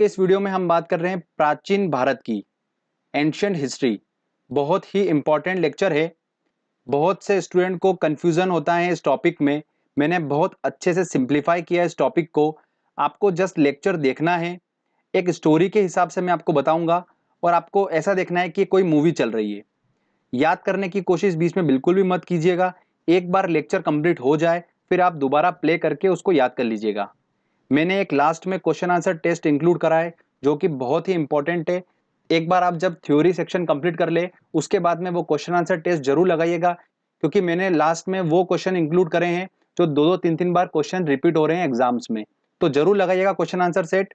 इस वीडियो में हम बात कर रहे हैं प्राचीन भारत की एंशिएंट हिस्ट्री। बहुत ही इंपॉर्टेंट लेक्चर है। बहुत से स्टूडेंट को कंफ्यूजन होता है इस टॉपिक में। मैंने बहुत अच्छे से सिंप्लीफाई किया इस टॉपिक को। आपको जस्ट लेक्चर देखना है, एक स्टोरी के हिसाब से मैं आपको बताऊंगा और आपको ऐसा देखना है कि कोई मूवी चल रही है। याद करने की कोशिश बीच में बिल्कुल भी मत कीजिएगा। एक बार लेक्चर कंप्लीट हो जाए फिर आप दोबारा प्ले करके उसको याद कर लीजिएगा। मैंने एक लास्ट में क्वेश्चन आंसर टेस्ट इंक्लूड करा है जो कि बहुत ही इंपॉर्टेंट है। एक बार आप जब थ्योरी सेक्शन कंप्लीट कर ले उसके बाद में वो क्वेश्चन आंसर टेस्ट जरूर लगाइएगा, क्योंकि मैंने लास्ट में वो क्वेश्चन इंक्लूड करे हैं जो दो दो तीन तीन बार क्वेश्चन रिपीट हो रहे हैं एग्जाम्स में। तो जरूर लगाइएगा क्वेश्चन आंसर सेट।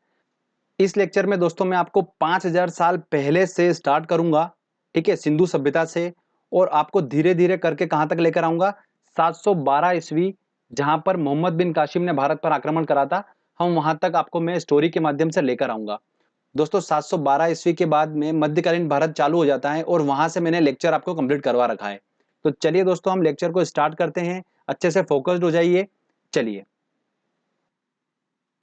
इस लेक्चर में दोस्तों मैं आपको 5000 साल पहले से स्टार्ट करूंगा, ठीक है, सिंधु सभ्यता से, और आपको धीरे धीरे करके कहां तक लेकर आऊंगा, 712 ईस्वी, जहां पर मोहम्मद बिन कासिम ने भारत पर आक्रमण करा था। हम वहां तक आपको मैं स्टोरी के माध्यम से लेकर आऊंगा। दोस्तों 712 ईस्वी के बाद में मध्यकालीन भारत चालू हो जाता है और वहां से मैंने लेक्चर आपको कंप्लीट करवा रखा है। तो चलिए दोस्तों हम लेक्चर को स्टार्ट करते हैं। अच्छे से फोकस्ड हो जाइए। चलिए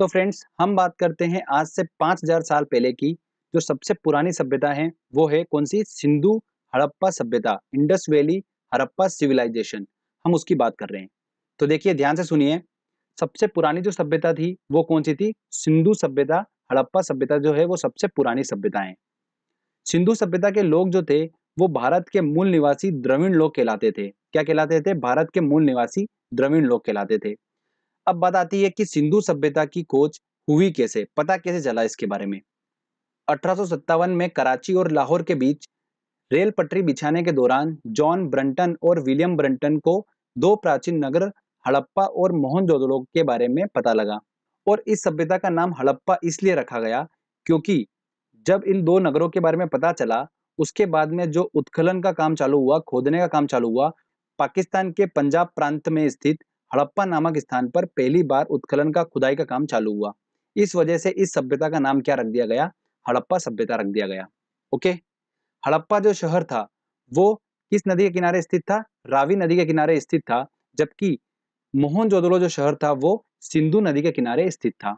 तो फ्रेंड्स हम बात करते हैं आज से 5000 साल पहले की। जो सबसे पुरानी सभ्यता है वो है कौन सी? सिंधु हड़प्पा सभ्यता, इंडस वैली हड़प्पा सिविलाइजेशन, हम उसकी बात कर रहे हैं। तो देखिए ध्यान से सुनिए, सबसे पुरानी जो सभ्यता थी वो कौन सी थी? सिंधु सभ्यता। हड़प्पा सभ्यता जो है वो सबसे पुरानी सभ्यता है। सिंधु सभ्यता के लोग जो थे वो भारत के मूल निवासी द्रविड़ लोग कहलाते थे। क्या कहलाते थे? भारत के मूल निवासी द्रविड़ लोग कहलाते थे। अब बात आती है कि सिंधु सभ्यता की खोज हुई कैसे, पता कैसे चला इसके बारे में। 1857 में कराची और लाहौर के बीच रेल पटरी बिछाने के दौरान जॉन ब्रंटन और विलियम ब्रंटन को दो प्राचीन नगर हड़प्पा और मोहनजोदड़ो के बारे में पता लगा। और इस सभ्यता का नाम हड़प्पा इसलिए रखा गया क्योंकि जब इन दो नगरों के बारे में पता चला उसके बाद में जो उत्खनन का काम चालू हुआ, खोदने का काम चालू हुआ, पाकिस्तान के पंजाब प्रांत में स्थित हड़प्पा नामक स्थान पर पहली बार उत्खनन का खुदाई का काम चालू हुआ। इस वजह से इस सभ्यता का नाम क्या रख दिया गया? हड़प्पा सभ्यता रख दिया गया। ओके। हड़प्पा जो शहर था वो किस नदी के किनारे स्थित था? रावी नदी के किनारे स्थित था। जबकि मोहनजोदड़ो जो शहर था वो सिंधु नदी के किनारे स्थित था।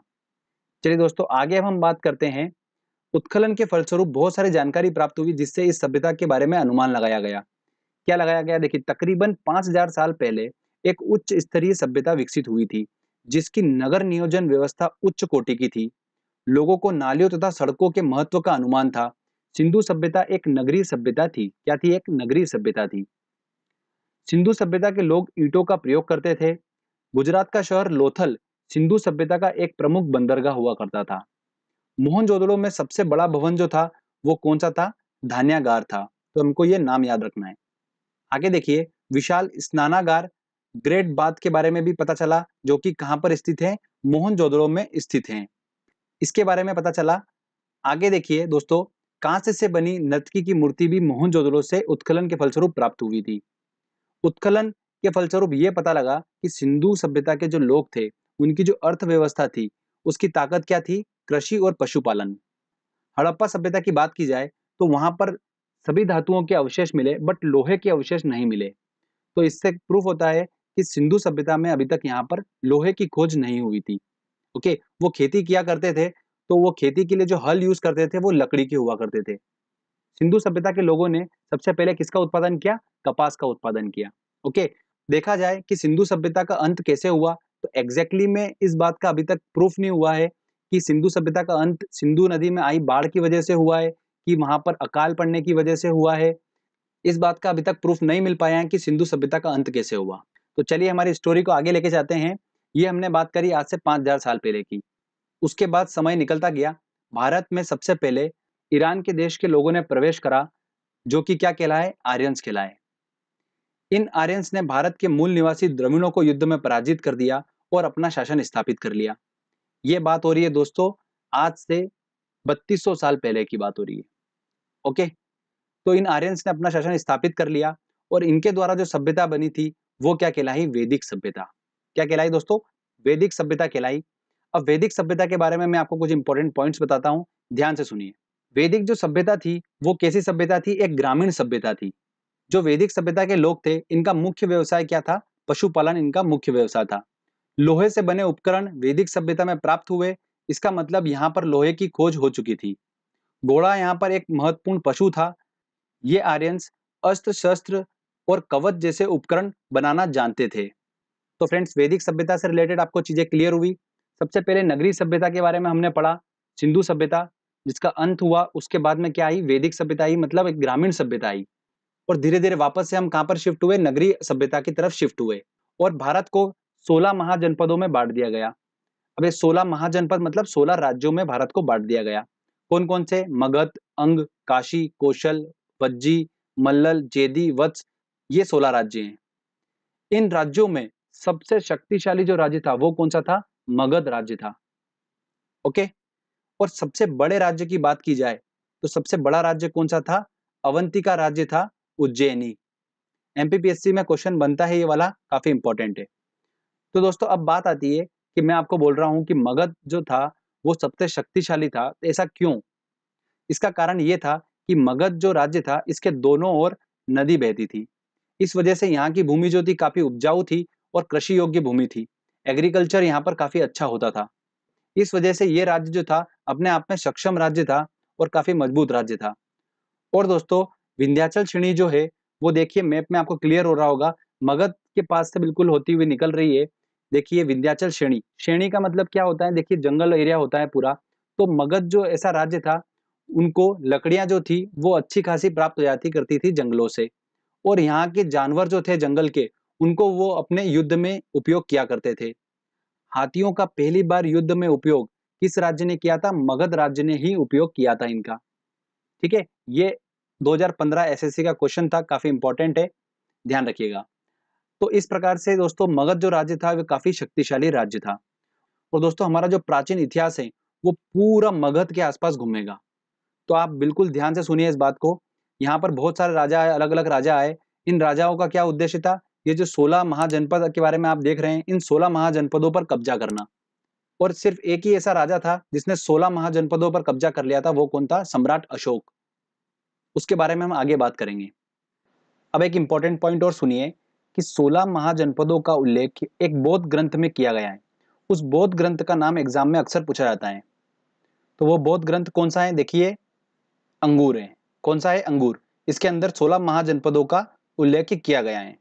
चलिए दोस्तों आगे अब हम बात करते हैं। उत्खनन के फलस्वरूप बहुत सारी जानकारी प्राप्त हुई जिससे इस सभ्यता के बारे में अनुमान लगाया गया। क्या लगाया गया? देखिए तकरीबन 5000 साल पहले एक उच्च स्तरीय सभ्यता विकसित हुई थी जिसकी नगर नियोजन व्यवस्था उच्च कोटि की थी। लोगों को नालियों तथा सड़कों के महत्व का अनुमान था। सिंधु सभ्यता एक नगरीय सभ्यता थी। क्या थी? एक नगरीय सभ्यता थी। सिंधु सभ्यता के लोग ईंटों का प्रयोग करते थे। गुजरात का शहर लोथल सिंधु सभ्यता का एक प्रमुख बंदरगाह हुआ करता था। मोहनजोदड़ो में सबसे बड़ा भवन जो था वो कौन सा था? धान्यागार था। तो हमको ये नाम याद रखना है। आगे देखिए, विशाल स्नानागार ग्रेट बाथ के बारे में भी पता चला जो कि कहां पर स्थित है? मोहनजोदड़ो में स्थित है। इसके बारे में पता चला। आगे देखिए दोस्तों, कांस्य से बनी नर्तकी की मूर्ति भी मोहनजोदड़ो से उत्खनन के फलस्वरूप प्राप्त हुई थी। उत्खनन के फलस्वरूप ये पता लगा कि सिंधु सभ्यता के जो लोग थे उनकी जो अर्थव्यवस्था थी उसकी ताकत क्या थी? कृषि और पशुपालन। हड़प्पा सभ्यता की बात की जाए तो वहां पर सभी धातुओं के अवशेष मिले बट लोहे के अवशेष नहीं मिले। तो इससे प्रूफ होता है कि सिंधु सभ्यता में अभी तक यहाँ पर लोहे की खोज नहीं हुई थी। ओके। वो खेती किया करते थे तो वो खेती के लिए जो हल यूज करते थे वो लकड़ी के हुआ करते थे। सिंधु सभ्यता के लोगों ने सबसे पहले किसका उत्पादन किया? कपास का उत्पादन किया। ओके। देखा जाए कि सिंधु सभ्यता का अंत कैसे हुआ तो एग्जैक्टली में इस बात का अभी तक प्रूफ नहीं हुआ है कि सिंधु सभ्यता का अंत सिंधु नदी में आई बाढ़ की वजह से हुआ है कि वहां पर अकाल पड़ने की वजह से हुआ है। इस बात का अभी तक प्रूफ नहीं मिल पाया है कि सिंधु सभ्यता का अंत कैसे हुआ। तो चलिए हमारी स्टोरी को आगे लेके जाते हैं। ये हमने बात करी आज से 5000 साल पहले की। उसके बाद समय निकलता गया। भारत में सबसे पहले ईरान के देश के लोगों ने प्रवेश करा जो कि क्या कहलाए? आर्यंस कहलाए। इन आर्यंस ने भारत के मूल निवासी द्रविड़ों को युद्ध में पराजित कर दिया और अपना शासन स्थापित कर लिया। ये बात हो रही है दोस्तों आज से 3200 साल पहले की बात हो रही है। ओके। तो इन आर्यंस ने अपना शासन स्थापित कर लिया और इनके द्वारा जो सभ्यता बनी थी वो क्या कहलाई? वैदिक सभ्यता। क्या कहलाई दोस्तों? वैदिक सभ्यता कहलाई। अब वैदिक सभ्यता के बारे में मैं आपको कुछ इंपॉर्टेंट पॉइंट्स बताता हूं, ध्यान से सुनिए। वैदिक जो सभ्यता थी वो कैसी सभ्यता थी? एक ग्रामीण सभ्यता थी। जो वैदिक सभ्यता के लोग थे इनका मुख्य व्यवसाय क्या था? पशुपालन इनका मुख्य व्यवसाय था। लोहे से बने उपकरण वैदिक सभ्यता में प्राप्त हुए इसका मतलब यहाँ पर लोहे की खोज हो चुकी थी। घोड़ा यहाँ पर एक महत्वपूर्ण पशु था। ये आर्यंस अस्त्र शस्त्र और कवच जैसे उपकरण बनाना जानते थे। तो फ्रेंड्स, वैदिक सभ्यता से रिलेटेड आपको चीजें क्लियर हुई। सबसे पहले नगरीय सभ्यता के बारे में हमने पढ़ा, सिंधु सभ्यता जिसका अंत हुआ, उसके बाद में क्या आई, वैदिक सभ्यता आई, मतलब एक ग्रामीण सभ्यता आई। और धीरे धीरे वापस से हम कहां पर शिफ्ट हुए, नगरीय सभ्यता की तरफ शिफ्ट हुए। और भारत को 16 महाजनपदों में बांट दिया गया। अब ये 16 महाजनपद मतलब 16 राज्यों में भारत को बांट दिया गया। कौन कौन से, मगध, अंग, काशी, कौशल, वज्जी, मल्लल, जेदी, वत्स, ये 16 राज्य हैं। इन राज्यों में सबसे शक्तिशाली जो राज्य था वो कौन सा था, मगध राज्य था। ओके। और सबसे बड़े राज्य की बात की जाए तो सबसे बड़ा राज्य कौन सा था, अवंतिका राज्य था, उज्जैनी। एमपीपीएससी में क्वेश्चन बनता है ये वाला, काफी इंपॉर्टेंट है। तो दोस्तों अब बात आती है कि मैं आपको बोल रहा हूं कि मगध जो था वो सबसे शक्तिशाली था, तो ऐसा क्यों? इसका कारण ये था कि मगध जो राज्य था इसके दोनों ओर नदी बहती थी। इस वजह से यहाँ की भूमि जो थी काफी उपजाऊ थी और कृषि योग्य भूमि थी। एग्रीकल्चर यहाँ पर काफी अच्छा होता था। इस वजह से ये राज्य जो था अपने आप में सक्षम राज्य था और काफी मजबूत राज्य था। और दोस्तों विंध्याचल श्रेणी जो है वो देखिए मैप में आपको क्लियर हो रहा होगा, मगध के पास से बिल्कुल होती हुई निकल रही है। देखिए विंध्याचल श्रेणी, श्रेणी का मतलब क्या होता है, देखिए जंगल एरिया होता है पूरा। तो मगध जो ऐसा राज्य था, उनको लकड़ियां जो थी वो अच्छी खासी प्राप्त हो जाती करती थी जंगलों से। और यहाँ के जानवर जो थे जंगल के, उनको वो अपने युद्ध में उपयोग किया करते थे। हाथियों का पहली बार युद्ध में उपयोग किस राज्य ने किया था, मगध राज्य ने ही उपयोग किया था इनका। ठीक है, ये 2015 एसएससी का क्वेश्चन था, काफी इंपॉर्टेंट है, ध्यान रखिएगा। तो इस प्रकार से दोस्तों मगध जो राज्य था वो काफी शक्तिशाली राज्य था। और दोस्तों हमारा जो प्राचीन इतिहास है वो पूरा मगध के आसपास घूमेगा। तो आप बिल्कुल ध्यान से सुनिए इस बात को। यहाँ पर बहुत सारे राजा आए, अलग अलग राजा आए। इन राजाओं का क्या उद्देश्य था, ये जो 16 महाजनपद के बारे में आप देख रहे हैं, इन 16 महाजनपदों पर कब्जा करना। और सिर्फ एक ही ऐसा राजा था जिसने 16 महाजनपदों पर कब्जा कर लिया था, वो कौन था, सम्राट अशोक। उसके बारे में हम आगे बात करेंगे। अब एक इंपॉर्टेंट पॉइंट और सुनिए कि 16 महाजनपदों का उल्लेख एक बौद्ध ग्रंथ में किया गया है। उस बौद्ध ग्रंथ का नाम एग्जाम में अक्सर पूछा जाता है। तो वो बौद्ध ग्रंथ कौन सा है, देखिए अंगूर है। कौन सा है, अंगूर। इसके अंदर 16 महाजनपदों का उल्लेख किया गया है।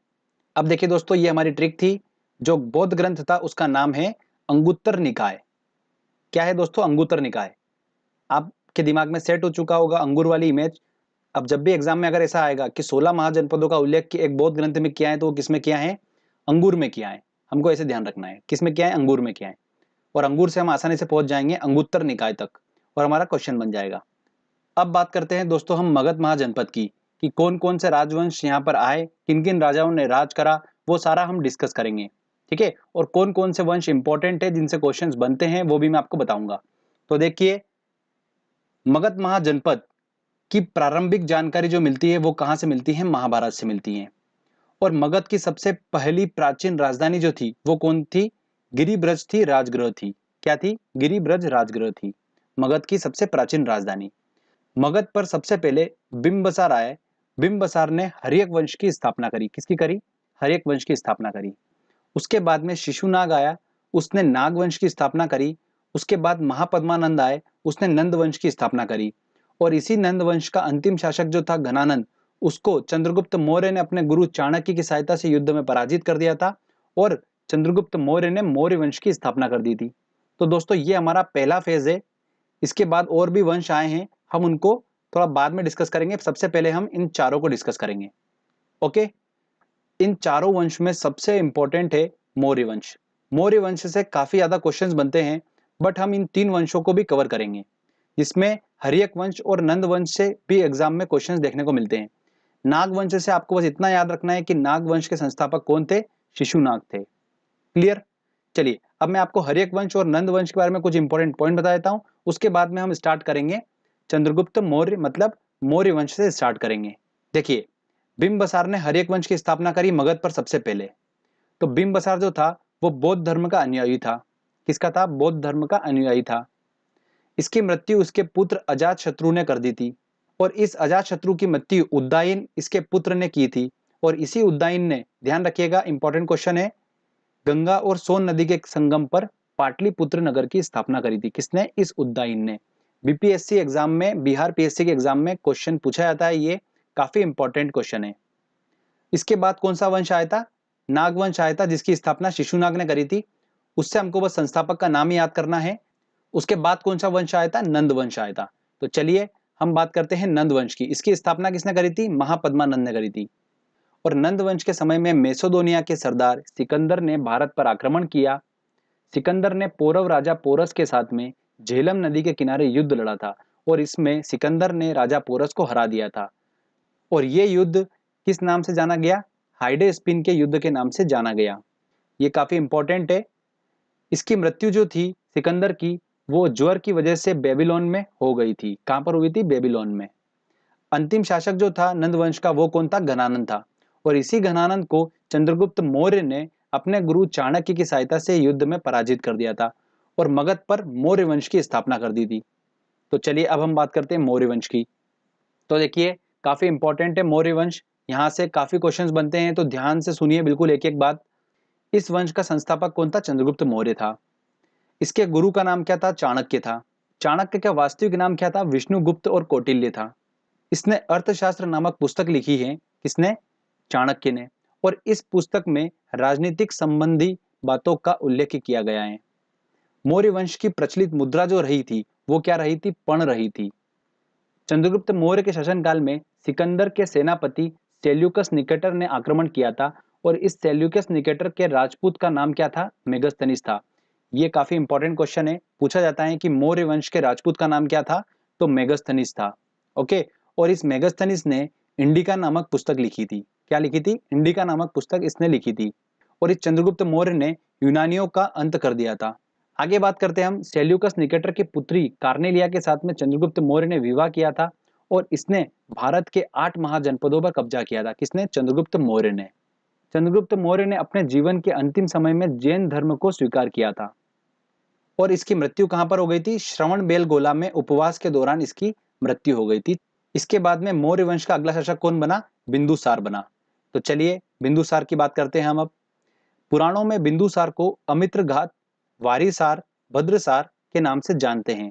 अब देखिए दोस्तों ये हमारी ट्रिक थी। जो बौद्ध ग्रंथ था उसका नाम है अंगुत्तर निकाय। क्या है दोस्तों, अंगुत्तर निकाय। आपके दिमाग में सेट हो चुका होगा अंगूर वाली इमेज। अब जब भी एग्जाम में अगर ऐसा आएगा कि 16 महाजनपदों का उल्लेख एक बौद्ध ग्रंथ में किया है, तो वो किसमें किया है, अंगूर में किया है। हमको ऐसे ध्यान रखना है, किसमें किया है, अंगूर में किया है। और अंगूर से हम आसानी से पहुंच जाएंगे अंगुत्तर निकाय तक और हमारा क्वेश्चन बन जाएगा। अब बात करते हैं दोस्तों हम मगध महाजनपद की, कि कौन कौन से राजवंश यहाँ पर आए, किन किन राजाओं ने राज करा, वो सारा हम डिस्कस करेंगे। ठीक है, और कौन कौन से वंश इंपॉर्टेंट है जिनसे क्वेश्चंस बनते हैं वो भी मैं आपको बताऊंगा। तो देखिए मगध महाजनपद की प्रारंभिक जानकारी जो मिलती है वो कहां से मिलती है, महाभारत से मिलती है। और मगध की सबसे पहली प्राचीन राजधानी जो थी वो कौन थी, गिरिब्रज थी, राजगृह थी। क्या थी, गिरिब्रज राजगृह थी मगध की सबसे प्राचीन राजधानी। मगध पर सबसे पहले बिंबसार आए। बिंबसार ने हर्यक वंश की स्थापना करी। किसकी करी, हर्यक वंश की स्थापना करी। उसके बाद में शिशुनाग आया, उसने नाग वंश की स्थापना करी। उसके बाद महापद्मानंद आए, उसने नंद वंश की स्थापना करी। और इसी नंद वंश का अंतिम शासक जो था घनानंद, उसको चंद्रगुप्त मौर्य ने अपने गुरु चाणक्य की सहायता से युद्ध में पराजित कर दिया था। और चंद्रगुप्त मौर्य ने मौर्य वंश की स्थापना कर दी थी। तो दोस्तों ये हमारा पहला फेज है। इसके बाद और भी वंश आए हैं, हम उनको थोड़ा बाद में डिस्कस करेंगे। सबसे पहले हम इन चारों को डिस्कस करेंगे। ओके, इन चारों वंश में सबसे इंपॉर्टेंट है मौर्य वंश। मौर्य वंश से काफी ज्यादा क्वेश्चंस बनते हैं, बट हम इन 3 वंशों को भी कवर करेंगे, जिसमें हर्यक वंश और नंद वंश से भी एग्जाम में क्वेश्चंस देखने को मिलते हैं। नाग वंश से आपको बस इतना याद रखना है कि नाग वंश के संस्थापक कौन थे, शिशुनाग थे। क्लियर। चलिए अब मैं आपको हर्यक वंश और नंद वंश के बारे में कुछ इंपॉर्टेंट पॉइंट बता देता हूं। उसके बाद में हम स्टार्ट करेंगे चंद्रगुप्त मौर्य, मतलब मौर्य वंश से स्टार्ट करेंगे। देखिए बिंबसार ने हर्यक वंश की स्थापना करी मगध पर सबसे पहले। तो बिंबसार जो था वो बौद्ध धर्म का अनुयायी था। किसका था, बौद्ध धर्म का अनुयायी था। इसकी मृत्यु उसके पुत्र अजात शत्रु ने कर दी थी। और इस अजात शत्रु की मृत्यु उद्दायन इसके पुत्र ने की थी। और इसी उद्दायन ने, ध्यान रखिएगा इंपॉर्टेंट क्वेश्चन है, गंगा और सोन नदी के संगम पर पाटलिपुत्र नगर की स्थापना करी थी? किसने? इस उद्दाइन ने। बीपीएससी एग्जाम में, बिहार पीएससी के एग्जाम में क्वेश्चन पूछा जाता है, ये काफी इंपॉर्टेंट क्वेश्चन है। इसके बाद कौन सा वंश आया था? नाग वंश आया था, जिसकी स्थापना शिशुनाग ने करी थी। उससे हमको बस संस्थापक का नाम याद करना है। उसके बाद कौन सा वंश आया था? नंद वंश आया था। तो चलिए हम बात करते हैं नंद वंश की। इसकी स्थापना किसने करी थी? महापद्मानंद ने करी थी। और नंद वंश के समय में मेसोदोनिया के सरदार सिकंदर ने भारत पर आक्रमण किया। सिकंदर ने पौरव राजा पोरस के साथ में झेलम नदी के किनारे युद्ध लड़ा था और इसमें सिकंदर ने राजा पोरस को हरा दिया था। और ये युद्ध किस नाम से जाना गया? हाइडे स्पिन के युद्ध के नाम से जाना गया। ये काफी इंपॉर्टेंट है। इसकी मृत्यु जो थी सिकंदर की, वो ज्वर की वजह से बेबीलोन में हो गई थी। कहां पर हुई थी? बेबीलोन में। अंतिम शासक जो था नंद वंश का, वो कौन था? घनानंद था। और इसी घनानंद को चंद्रगुप्त मौर्य ने अपने गुरु चाणक्य की सहायता से युद्ध में पराजित कर दिया था और मगध पर मौर्य वंश की स्थापना कर दी थी। तो चलिए अब हम बात करते हैं मौर्य वंश की। तो देखिए काफी इंपॉर्टेंट है मौर्य वंश, यहाँ से काफी क्वेश्चंस बनते हैं, तो ध्यान से सुनिए बिल्कुल एक एक बात। इस वंश का संस्थापक कौन था? चंद्रगुप्त मौर्य था। इसके गुरु का नाम क्या था? चाणक्य था। चाणक्य का वास्तविक नाम क्या था? विष्णुगुप्त और कौटिल्य था। इसने अर्थशास्त्र नामक पुस्तक लिखी है। किसने? चाणक्य ने। और इस पुस्तक में राजनीतिक संबंधी बातों का उल्लेख किया गया है। मौर्य वंश की प्रचलित मुद्रा जो रही थी वो क्या रही थी? पण रही थी। चंद्रगुप्त मौर्य के शासनकाल में सिकंदर के सेनापति सेल्यूकस निकेटर ने आक्रमण किया था और इस सेल्यूकस निकेटर के राजपूत का नाम क्या था? मेगस्थनीस था। ये काफी इंपॉर्टेंट क्वेश्चन है, पूछा जाता है कि मौर्य वंश के राजपूत का नाम क्या था? तो मेगस्थनीस था। ओके। और इस मेगस्थनीस ने इंडिका नामक पुस्तक लिखी थी। क्या लिखी थी? इंडिका नामक पुस्तक इसने लिखी थी। और इस चंद्रगुप्त मौर्य ने यूनानियों का अंत कर दिया था। आगे बात करते हैं हम। सेल्यूकस निकेटर की पुत्री कार्नेलिया के साथ में चंद्रगुप्त मौर्य ने विवाह किया था और इसने भारत के 8 महाजनपदों पर कब्जा किया था। किसने? चंद्रगुप्त मौर्य ने। चंद्रगुप्त मौर्य ने अपने जीवन के अंतिम समय में जैन धर्म को स्वीकार किया था और इसकी मृत्यु कहां पर हो गई थी? श्रवण बेलगोला में उपवास के दौरान इसकी मृत्यु हो गई थी। इसके बाद में मौर्य वंश का अगला शासक कौन बना? बिंदुसार बना। तो चलिए बिंदुसार की बात करते हैं हम अब। पुराणों में बिंदुसार को अमित्रघात, वारीसार, भद्रसार के नाम से जानते हैं।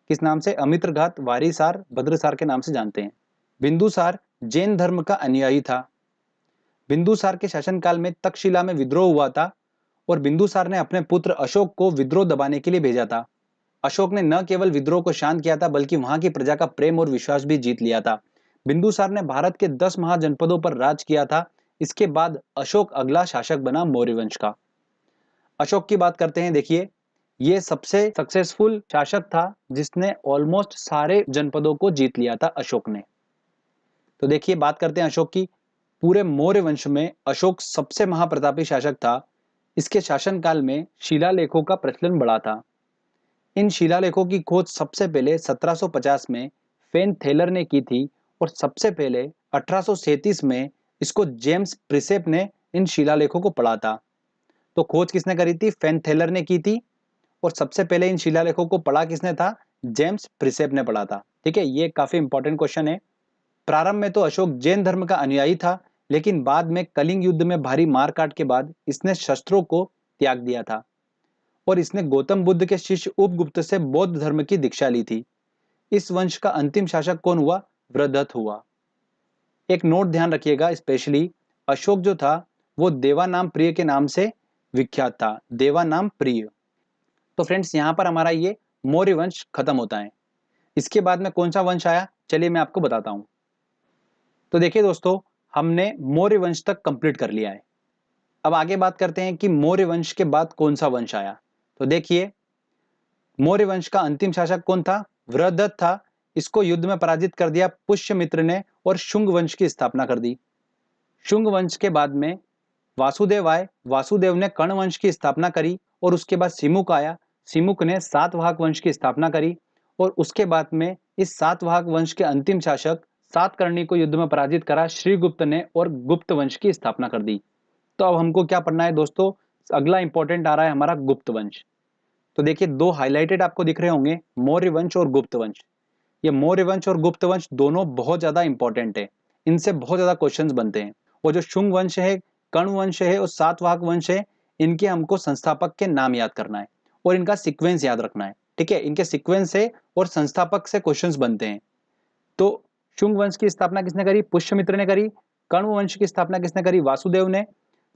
किस नाम से? अमित्रघात, वारीसार, भद्रसार के नाम से जानते हैं। बिंदुसार जैन धर्म का अनुयायी था। बिंदुसार के शासनकाल में तक्षशिला में विद्रोह हुआ था और बिंदुसार ने अपने पुत्र अशोक को विद्रोह दबाने के लिए भेजा था। अशोक ने न केवल विद्रोह को शांत किया था बल्कि वहां की प्रजा का प्रेम और विश्वास भी जीत लिया था। बिंदुसार ने भारत के 10 महाजनपदों पर राज किया था। इसके बाद अशोक अगला शासक बना मौर्य वंश का। अशोक की बात करते हैं। देखिए ये सबसे सक्सेसफुल शासक था जिसने ऑलमोस्ट सारे जनपदों को जीत लिया था अशोक ने। तो देखिए बात करते हैं अशोक की। पूरे मौर्य वंश में अशोक सबसे महाप्रतापी शासक था। इसके शासनकाल में शिलालेखों का प्रचलन बढ़ा था। इन शिलालेखों की खोज सबसे पहले 1750 में फेन थेलर ने की थी और सबसे पहले 1837 में इसको जेम्स प्रिसेप ने इन शिलालेखों को पढ़ा था। तो खोज किसने करी थी? फेन थेलर ने की थी। और सबसे पहले इन शिलालेखों को पढ़ा किसने था? जेम्स प्रिसेप ने पढ़ा था। ठीक है, ये काफी इंपॉर्टेंट क्वेश्चन है। प्रारंभ में तो अशोक जैन धर्म का अनुयायी था, लेकिन बाद में कलिंग युद्ध में भारी मारकाट के बाद इसने शस्त्रों को त्याग दिया था और इसने गौतम बुद्ध के शिष्य उपगुप्त से बौद्ध धर्म की दीक्षा ली थी। इस वंश का अंतिम शासक कौन हुआ? वृद्धत हुआ। एक नोट ध्यान रखिएगा, स्पेशली अशोक जो था वो देवानाम प्रिय के नाम से विख्यात था। देवानाम प्रिय। तो फ्रेंड्स यहाँ पर हमारा ये मौर्य वंश खत्म होता है। इसके बाद में कौन सा वंश आया? चलिए मैं आपको बताता हूं। तो देखिए दोस्तों, हमने मौर्य वंश तक कंप्लीट कर लिया है। अब आगे बात करते हैं कि मौर्य वंश के बाद कौन सा वंश आया। तो देखिए मौर्य वंश का अंतिम शासक कौन था? वृद्धत था। इसको युद्ध में पराजित कर दिया पुष्यमित्र ने और शुंग वंश की स्थापना कर दी। शुंग वंश के बाद में वासुदेव आए। वासुदेव ने कर्ण वंश की स्थापना करी और उसके बाद सिमुक आया। सिमुक ने सातवाहक वंश की स्थापना करी और उसके बाद में इस सातवाहक वंश के अंतिम शासक सातकर्णी को युद्ध में पराजित करा श्रीगुप्त ने और गुप्त वंश की स्थापना कर दी। तो अब हमको क्या पढ़ना है दोस्तों? अगला इंपॉर्टेंट आ रहा है हमारा गुप्त वंश। तो देखिए दो हाईलाइटेड आपको दिख रहे होंगे, मौर्य वंश और गुप्त वंश। ये मौर्य वंश और गुप्त वंश दोनों बहुत ज्यादा इंपॉर्टेंट है, इनसे बहुत ज्यादा क्वेश्चंस बनते हैं। और जो शुंग वंश है, कर्ण वंश है और सातवाहक वंश है, इनके हमको संस्थापक के नाम याद करना है और इनका सीक्वेंस याद रखना है। ठीक है, इनके सीक्वेंस से और संस्थापक से क्वेश्चंस बनते हैं। तो शुंग वंश की स्थापना किसने करी? पुष्यमित्र ने करी। कण्व वंश की स्थापना किसने करी? वासुदेव ने।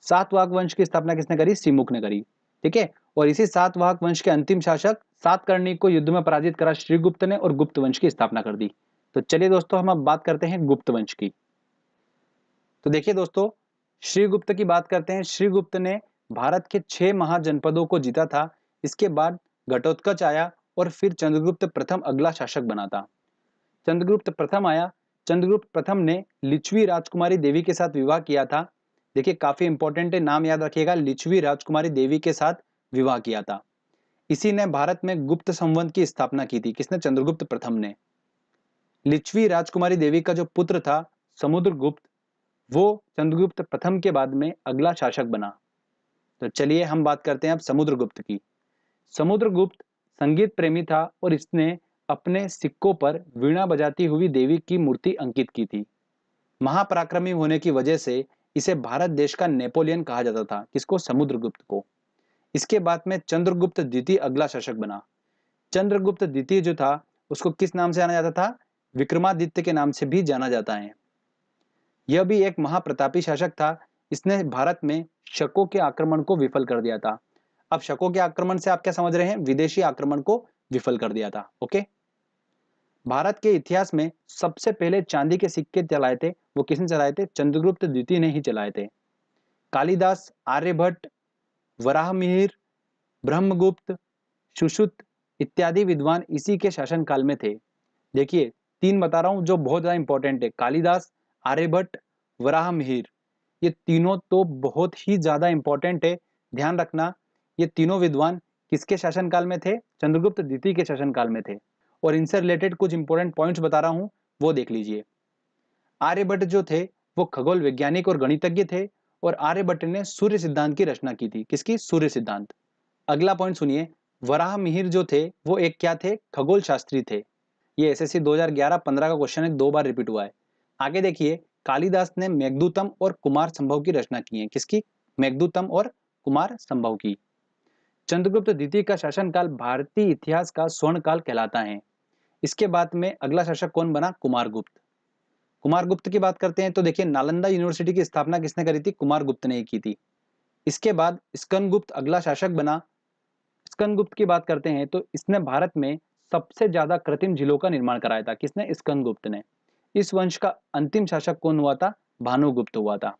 सातवाहन वंश की स्थापना किसने करी? सिमुक ने करी। ठीक है, और इसी सातवाहन वंश के अंतिम शासक सातकर्णी को युद्ध में पराजित करा श्रीगुप्त ने और गुप्त वंश की स्थापना कर दी। तो चलिए दोस्तों, हम अब बात करते हैं गुप्त वंश की। तो देखिए दोस्तों, श्रीगुप्त की बात करते हैं। श्रीगुप्त ने भारत के 6 महाजनपदों को जीता था। इसके बाद घटोत्कच आया और फिर चंद्रगुप्त प्रथम अगला शासक बना था। चंद्रगुप्त प्रथम आया। चंद्रगुप्त प्रथम ने लिच्छवी राजकुमारी देवी के साथ विवाह किया था। देखिए काफी इंपॉर्टेंट है, नाम याद रखिएगा, लिच्छवी राजकुमारी देवी के साथ विवाह किया था। इसी ने भारत में गुप्त संवत की स्थापना की थी। किसने? चंद्रगुप्त प्रथम ने। लिच्छवी राजकुमारी देवी का जो पुत्र था समुद्रगुप्त, वो चंद्रगुप्त प्रथम के बाद में अगला शासक बना। तो चलिए हम बात करते हैं अब समुद्रगुप्त की। समुद्रगुप्त संगीत प्रेमी था और इसने अपने सिक्कों पर वीणा बजाती हुई देवी की मूर्ति अंकित की थी। महापराक्रमी होने की वजह से इसे भारत देश का नेपोलियन कहा जाता था। किसको? समुद्रगुप्त को। इसके बाद में चंद्रगुप्त द्वितीय अगला शासक बना। चंद्रगुप्त द्वितीय जो था उसको किस नाम से जाना जाता था? विक्रमादित्य के नाम से भी जाना जाता है। यह भी एक महाप्रतापी शासक था। इसने भारत में शकों के आक्रमण को विफल कर दिया था। अब शकों के आक्रमण से आप क्या समझ रहे हैं? विदेशी आक्रमण को विफल कर दिया था। ओके, भारत के इतिहास में सबसे पहले चांदी के सिक्के चलाए थे, वो किसने चलाए थे? चंद्रगुप्त द्वितीय ने ही चलाए थे। कालिदास, आर्यभट्ट, वराहमिहिर, ब्रह्मगुप्त, सुश्रुत इत्यादि विद्वान इसी के शासनकाल में थे। देखिए 3 बता रहा हूं जो बहुत ज्यादा इंपॉर्टेंट है। कालिदास, आर्यभट्ट, वराहमिहिर, ये तीनों तो बहुत ही ज्यादा इंपॉर्टेंट है। ध्यान रखना, ये तीनों विद्वान किसके शासनकाल में थे? चंद्रगुप्त द्वितीय के शासनकाल में थे। और इनसे रिलेटेड कुछ इंपॉर्टेंट पॉइंट्स बता रहा हूं, वो देख लीजिए। आर्यभट्ट जो थे वो खगोल वैज्ञानिक और गणितज्ञ थे और आर्यभट्ट ने सूर्य सिद्धांत की रचना की थी। किसकी? सूर्य सिद्धांत। अगला पॉइंट सुनिए, वराहमिहिर जो थे वो एक क्या थे? खगोल शास्त्री थे। ये एसएससी 2011-15 का क्वेश्चन है, 2 बार रिपीट हुआ है। आगे देखिए, कालिदास ने मेघदूतम और कुमार संभव की रचना की है। किसकी? मेघदूतम और कुमार संभव की। चंद्रगुप्त द्वितीय का शासनकाल भारतीय इतिहास का स्वर्ण काल कहलाता है। इसके बाद में अगला शासक कौन बना? कुमारगुप्त। कुमारगुप्त की बात करते हैं तो देखिए, नालंदा यूनिवर्सिटी की स्थापना किसने करी थी? कुमारगुप्त ने ही की थी। इसके बाद स्कंदगुप्त अगला शासक बना। स्कंदगुप्त की बात करते हैं तो इसने भारत में सबसे ज्यादा कृत्रिम झीलों का निर्माण कराया था। किसने? स्कंदगुप्त ने। इस वंश का अंतिम शासक कौन हुआ था? भानुगुप्त हुआ था।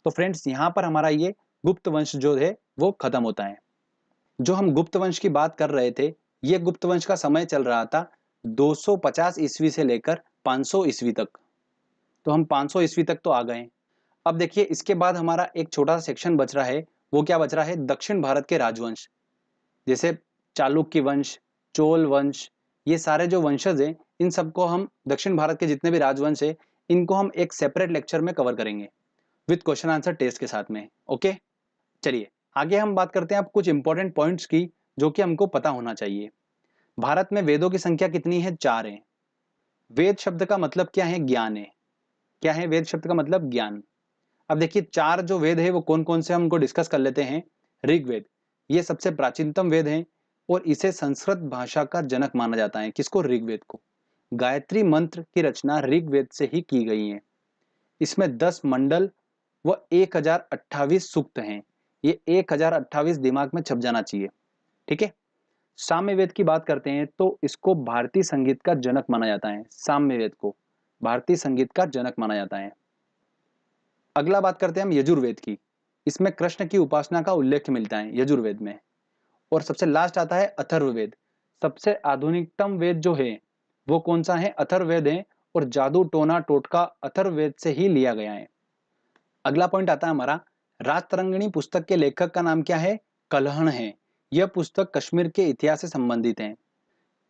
तो फ्रेंड्स, यहाँ पर हमारा ये गुप्त वंश जो है वो खत्म होता है। जो हम गुप्त वंश की बात कर रहे थे, ये गुप्त वंश का समय चल रहा था 250 ईस्वी से लेकर 500 ईस्वी तक। तो हम 500 ईस्वी तक तो आ गए। अब देखिए इसके बाद हमारा एक छोटा सा सेक्शन बच रहा है। वो क्या बच रहा है? दक्षिण भारत के राजवंश, जैसे चालुक्य वंश, चोल वंश, ये सारे जो वंशज हैं, इन सबको हम, दक्षिण भारत के जितने भी राजवंश है, इनको हम एक सेपरेट लेक्चर में कवर करेंगे विद क्वेश्चन आंसर टेस्ट के साथ में। ओके, चलिए आगे हम बात करते हैं अब कुछ इंपॉर्टेंट पॉइंट्स की जो कि हमको पता होना चाहिए। भारत में वेदों की संख्या कितनी है? 4 है। वेद शब्द का मतलब क्या है? ज्ञान है। क्या है वेद शब्द का मतलब? ज्ञान। अब देखिए 4 जो वेद है वो कौन कौन से, हम उनको डिस्कस कर लेते हैं। ऋग्वेद, ये सबसे प्राचीनतम वेद है और इसे संस्कृत भाषा का जनक माना जाता है। किसको? ऋग्वेद को। गायत्री मंत्र की रचना ऋग्वेद से ही की गई है। इसमें 10 मंडल व 1028 सूक्त हैं। ये 1028 दिमाग में छप जाना चाहिए। ठीक है, साम्यवेद की बात करते हैं तो इसको भारतीय संगीत का जनक माना जाता है। साम्यवेद को भारतीय संगीत का जनक माना जाता है। अगला बात करते हैं हम यजुर्वेद की। इसमें कृष्ण की उपासना का उल्लेख मिलता है यजुर्वेद में। और सबसे लास्ट आता है अथर्ववेद। सबसे आधुनिकतम वेद जो है वो कौन सा है? अथर्ववेद है। और जादू टोना टोटका अथर्ववेद से ही लिया गया है। अगला पॉइंट आता है हमारा, राजतरंगिणी पुस्तक के लेखक का नाम क्या है? कल्हण है। यह पुस्तक कश्मीर के इतिहास से संबंधित है।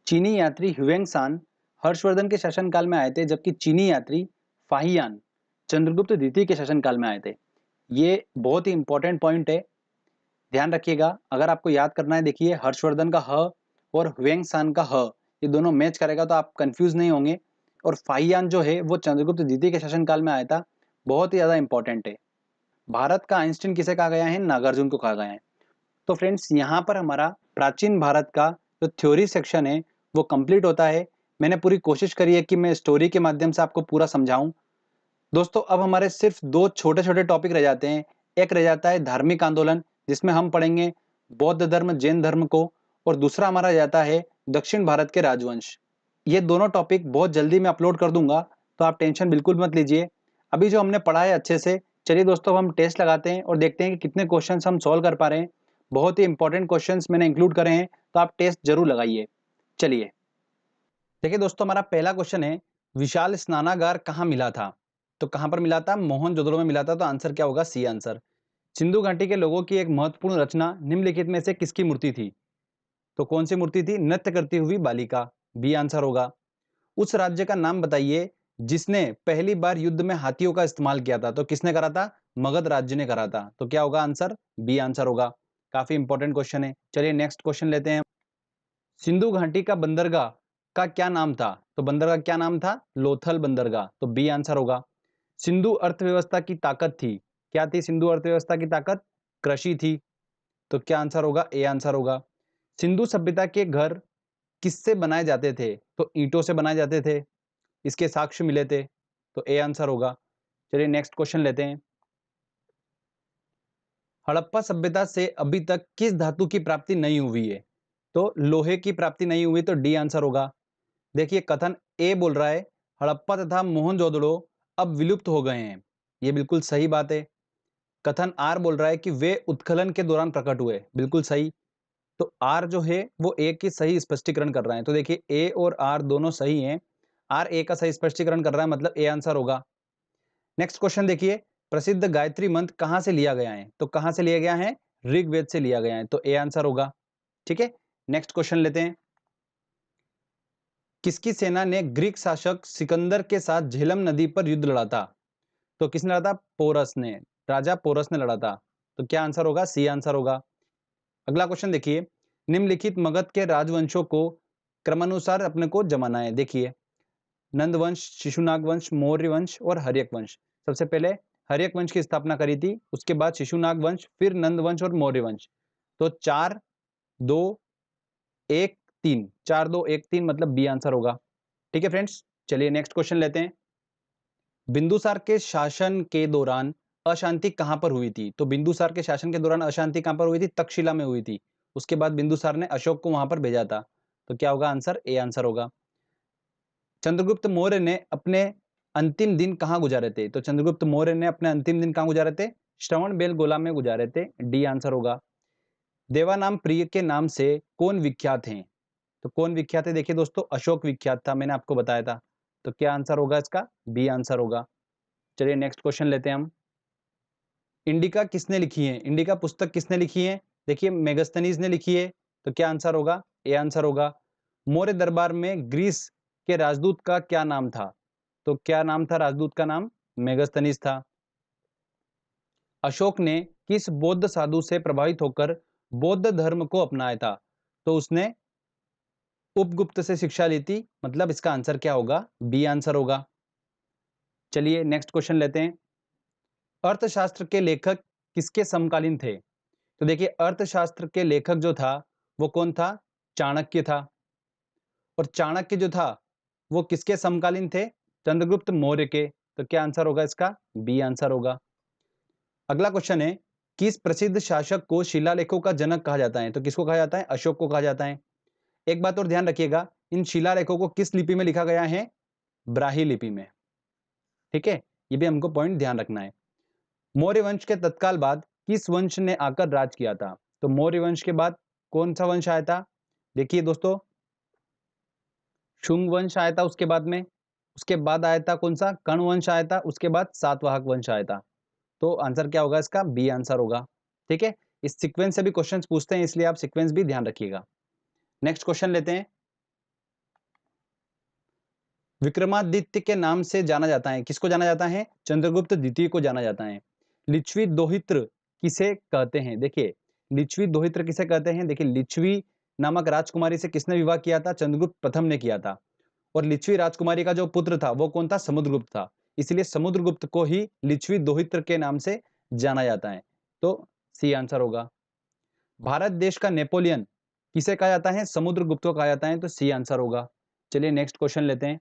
चीनी यात्री ह्वेंगसान हर्षवर्धन के शासनकाल में आए थे, जबकि चीनी यात्री फाहियान चंद्रगुप्त द्वितीय के शासनकाल में आए थे। ये बहुत ही इंपॉर्टेंट पॉइंट है, ध्यान रखिएगा। अगर आपको याद करना है, देखिए हर्षवर्धन का ह और ह्वेंगसान का ह, ये दोनों मैच करेगा तो आप कंफ्यूज नहीं होंगे। और फाहियान जो है वो चंद्रगुप्त द्वितीय के शासनकाल में आया था। बहुत ही ज्यादा इंपॉर्टेंट है। भारत का आइंस्टीन किसे कहा गया है? नागार्जुन को कहा गया है। तो फ्रेंड्स यहाँ पर हमारा प्राचीन भारत का जो थ्योरी सेक्शन है वो कंप्लीट होता है। मैंने पूरी कोशिश करी है कि मैं स्टोरी के माध्यम से आपको पूरा समझाऊं। दोस्तों अब हमारे सिर्फ दो छोटे-छोटे टॉपिक रह जाते हैं। एक रह जाता है धार्मिक आंदोलन, जिसमें हम पढ़ेंगे बौद्ध धर्म, जैन धर्म को, और दूसरा हमारा रह जाता है दक्षिण भारत के राजवंश। ये दोनों टॉपिक बहुत जल्दी मैं अपलोड कर दूंगा, तो आप टेंशन बिल्कुल मत लीजिए। अभी जो हमने पढ़ा है अच्छे से, चलिए दोस्तों हम टेस्ट लगाते हैं और देखते हैं कि कितने क्वेश्चंस हम सॉल्व कर पा रहे हैं। बहुत ही इंपॉर्टेंट क्वेश्चंस मैंने इंक्लूड करे हैं, तो आप टेस्ट जरूर लगाइए। चलिए देखिए दोस्तों, हमारा पहला क्वेश्चन है, विशाल स्नानागार कहाँ मिला था? तो कहाँ पर मिला था? मोहनजोदड़ो में मिला था। तो आंसर क्या होगा? C answer. सिंधु घाटी के लोगों की एक महत्वपूर्ण रचना निम्नलिखित में से किसकी मूर्ति थी? तो कौन सी मूर्ति थी? नृत्य करती हुई बालिका। बी आंसर होगा। उस राज्य का नाम बताइए जिसने पहली बार युद्ध में हाथियों का इस्तेमाल किया था। तो किसने करा था? मगध राज्य ने करा था। तो क्या होगा आंसर? बी आंसर होगा। काफी इंपॉर्टेंट क्वेश्चन है। चलिए नेक्स्ट क्वेश्चन लेते हैं। सिंधु घाटी का बंदरगाह का क्या नाम था? तो बंदरगाह क्या नाम था? लोथल बंदरगाह। तो बी आंसर होगा। सिंधु अर्थव्यवस्था की ताकत थी, क्या थी सिंधु अर्थव्यवस्था की ताकत? कृषि थी। तो क्या आंसर होगा? ए आंसर होगा। सिंधु सभ्यता के घर किससे बनाए जाते थे? तो ईंटों से बनाए जाते थे, इसके साक्ष्य मिले थे। तो ए आंसर होगा। चलिए नेक्स्ट क्वेश्चन लेते हैं। हड़प्पा सभ्यता से अभी तक किस धातु की प्राप्ति नहीं हुई है? तो लोहे की प्राप्ति नहीं हुई। तो डी आंसर होगा। देखिए कथन ए बोल रहा है हड़प्पा तथा मोहनजोदड़ो अब विलुप्त हो गए हैं, ये बिल्कुल सही बात है। कथन आर बोल रहा है कि वे उत्खनन के दौरान प्रकट हुए, बिल्कुल सही। तो आर जो है वो ए की सही स्पष्टीकरण कर रहा है। तो देखिए ए और आर दोनों सही हैं। आर ए का सही स्पष्टीकरण कर रहा है, मतलब ए आंसर होगा। नेक्स्ट क्वेश्चन देखिए, प्रसिद्ध गायत्री मंत्र कहां से लिया गया है? तो कहां से लिया गया है? ऋग्वेद से लिया गया है। तो ए आंसर होगा। ठीक है, नेक्स्ट क्वेश्चन लेते हैं। किसकी सेना ने ग्रीक शासक सिकंदर के साथ झेलम नदी पर युद्ध लड़ा था? तो किसने लड़ा था? पोरस ने, राजा पोरस ने लड़ा था। तो क्या आंसर होगा? सी आंसर होगा। अगला क्वेश्चन देखिए, निम्नलिखित मगध के राजवंशों को क्रमानुसार अपने को जमाना है। देखिए नंद वंश, शिशुनाग वंश, मौर्य वंश और हर्यक वंश। सबसे पहले हर्यक वंश की स्थापना करी थी, उसके बाद शिशुनाग वंश, फिर नंद वंश और मौर्य वंश। तो 4 2 1 3, 4 2 1 3 मतलब बी आंसर होगा। ठीक है फ्रेंड्स, चलिए नेक्स्ट क्वेश्चन लेते हैं। बिंदुसार के शासन के दौरान अशांति कहां पर हुई थी? तो बिंदुसार के शासन के दौरान अशांति कहां पर हुई थी? तक्षशिला में हुई थी। उसके बाद बिंदुसार ने अशोक को वहां पर भेजा था। तो क्या होगा आंसर? ए आंसर होगा। चंद्रगुप्त मौर्य ने अपने अंतिम दिन कहां गुजारे थे? तो चंद्रगुप्त मौर्य ने अपने अंतिम दिन कहां गुजारे थे? श्रवण बेलगोला में गुजारे थे। डी आंसर होगा। देवानाम प्रिय के नाम से कौन विख्यात हैं? तो कौन विख्यात है? देखिए दोस्तों अशोक विख्यात था, मैंने आपको बताया था। तो क्या आंसर होगा इसका? बी आंसर होगा। चलिए नेक्स्ट क्वेश्चन लेते हैं हम। इंडिका किसने लिखी है? इंडिका पुस्तक किसने लिखी है? देखिए मेगास्थनीज ने लिखी है। तो क्या आंसर होगा? ए आंसर होगा। मौर्य दरबार में ग्रीस के राजदूत का क्या नाम था? तो क्या नाम था राजदूत का? नाम मेगास्थनीज था। अशोक ने किस बौद्ध साधु से प्रभावित होकर बौद्ध धर्म को अपनाया था? तो उसने उपगुप्त से शिक्षा ली थी, मतलब इसका आंसर क्या होगा? बी आंसर होगा। चलिए नेक्स्ट क्वेश्चन लेते हैं। अर्थशास्त्र के लेखक किसके समकालीन थे? तो देखिए अर्थशास्त्र के लेखक जो था वो कौन था? चाणक्य था। और चाणक्य जो था वो किसके समकालीन थे? चंद्रगुप्त मौर्य के। तो क्या आंसर होगा इसका? बी आंसर होगा। अगला क्वेश्चन है, किस प्रसिद्ध शासक को शिलालेखों का जनक कहा जाता है? तो किसको कहा जाता है? अशोक को कहा जाता है। एक बात और ध्यान रखिएगा, इन शिलालेखों को किस लिपि में लिखा गया है? ब्राह्मी लिपि में। ठीक है, ये भी हमको पॉइंट ध्यान रखना है। मौर्य वंश के तत्काल बाद किस वंश ने आकर राज किया था? तो मौर्य वंश के बाद कौन सा वंश आया था? देखिए दोस्तों शुंग वंश आया था उसके बाद में। उसके बाद आया था कौन सा? कर्ण वंश आया था। उसके बाद सातवाहक वंश आया था। तो आंसर क्या होगा इसका? बी आंसर होगा। ठीक है, इस सीक्वेंस से भी क्वेश्चंस पूछते हैं, इसलिए आप सीक्वेंस भी ध्यान रखिएगा। नेक्स्ट क्वेश्चन लेते हैं। विक्रमादित्य के नाम से जाना जाता है, किसको जाना जाता है? चंद्रगुप्त द्वितीय को जाना जाता है। लिच्छवी दोहित्र किसे कहते हैं? देखिए लिच्छवी दोहित्र किसे कहते हैं? देखिए लिच्छवी नामक राजकुमारी से किसने विवाह किया था? चंद्रगुप्त प्रथम ने किया था। और लिच्छवी राजकुमारी का जो पुत्र था वो कौन था? समुद्रगुप्त था। इसलिए समुद्रगुप्त को ही लिच्छवी दोहित्र के नाम से जाना जाता है। तो सी आंसर होगा। भारत देश का नेपोलियन किसे कहा जाता है? समुद्रगुप्त को कहा जाता है, तो सी आंसर होगा। चलिए नेक्स्ट क्वेश्चन लेते हैं।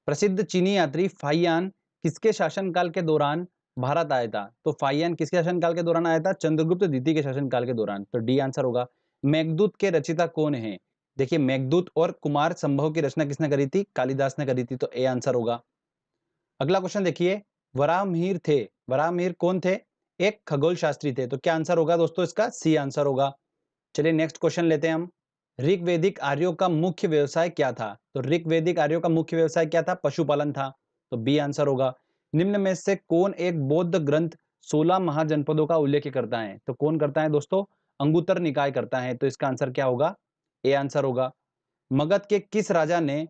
प्रसिद्ध चीनी यात्री फाहियान किसके शासनकाल के दौरान भारत आया था? तो फाहियान किसके शासनकाल के दौरान आया था? चंद्रगुप्त द्वितीय के शासनकाल के दौरान, तो डी आंसर होगा। मेघदूत के रचयिता कौन है? देखिए मेघदूत और कुमार संभव की रचना किसने करी थी? कालिदास ने करी थी, तो ए आंसर होगा। अगला क्वेश्चन देखिए, वराहमिहिर थे, वराहमिहिर कौन थे? एक खगोल शास्त्री थे, तो क्या आंसर होगा दोस्तों इसका? सी आंसर होगा। चलिए नेक्स्ट क्वेश्चन लेते हैं हम। ऋग्वैदिक आर्यों का मुख्य व्यवसाय क्या था? तो ऋग्वैदिक आर्यों का मुख्य व्यवसाय क्या था? पशुपालन था, तो बी आंसर होगा। निम्न में से कौन एक बौद्ध ग्रंथ 16 महाजनपदों का उल्लेख करता है? तो कौन करता है दोस्तों? अंगुत्तर निकाय करता है, तो इसका आंसर क्या होगा? ए आंसर होगा। मगध के किस राजा ने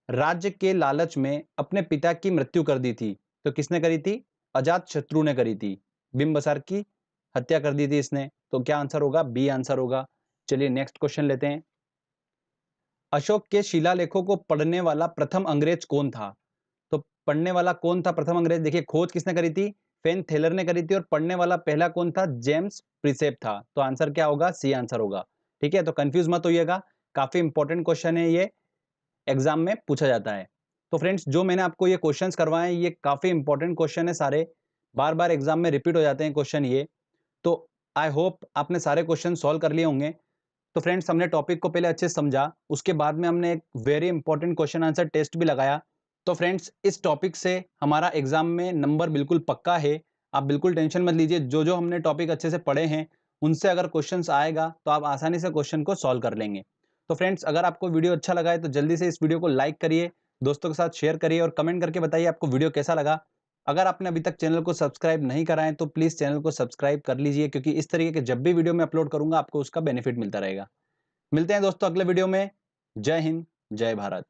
राज्य के लालच में अपने पिता की मृत्यु कर दी थी? तो किसने करी थी? अजात शत्रु ने करी थी। बिंबिसार की हत्या कर दी थी इसने, तो क्या आंसर होगा? बी आंसर होगा। चलिए नेक्स्ट क्वेश्चन लेते हैं। अशोक के शिलालेखों को पढ़ने वाला प्रथम अंग्रेज कौन था? तो पढ़ने वाला कौन था प्रथम अंग्रेज? देखिए खोज किसने करी थी? फेन थेलर ने करी थी, और पढ़ने वाला पहला कौन था? जेम्स प्रिसेप था, तो आंसर क्या होगा? सी आंसर होगा। ठीक है, तो कंफ्यूज मत होइएगा, काफी इंपॉर्टेंट क्वेश्चन है ये, एग्जाम में पूछा जाता है। तो फ्रेंड्स जो मैंने आपको ये क्वेश्चंस करवाए हैं, ये काफी इंपॉर्टेंट क्वेश्चन है सारे, बार बार एग्जाम में रिपीट हो जाते हैं क्वेश्चन ये। तो आई होप आपने सारे क्वेश्चन सॉल्व कर लिए होंगे। तो फ्रेंड्स हमने टॉपिक को पहले अच्छे से समझा, उसके बाद में हमने एक very important question answer test भी लगाया। तो फ्रेंड्स इस टॉपिक से हमारा एग्जाम में नंबर बिल्कुल पक्का है, आप बिल्कुल टेंशन मत लीजिए। जो जो हमने टॉपिक अच्छे से पढ़े हैं उनसे अगर क्वेश्चंस आएगा तो आप आसानी से क्वेश्चन को सॉल्व कर लेंगे। तो फ्रेंड्स अगर आपको वीडियो अच्छा लगा है तो जल्दी से इस वीडियो को लाइक करिए, दोस्तों के साथ शेयर करिए और कमेंट करके बताइए आपको वीडियो कैसा लगा। अगर आपने अभी तक चैनल को सब्सक्राइब नहीं करा है तो प्लीज़ चैनल को सब्सक्राइब कर लीजिए, क्योंकि इस तरीके के जब भी वीडियो मैं अपलोड करूँगा आपको उसका बेनिफिट मिलता रहेगा। मिलते हैं दोस्तों अगले वीडियो में। जय हिंद, जय भारत।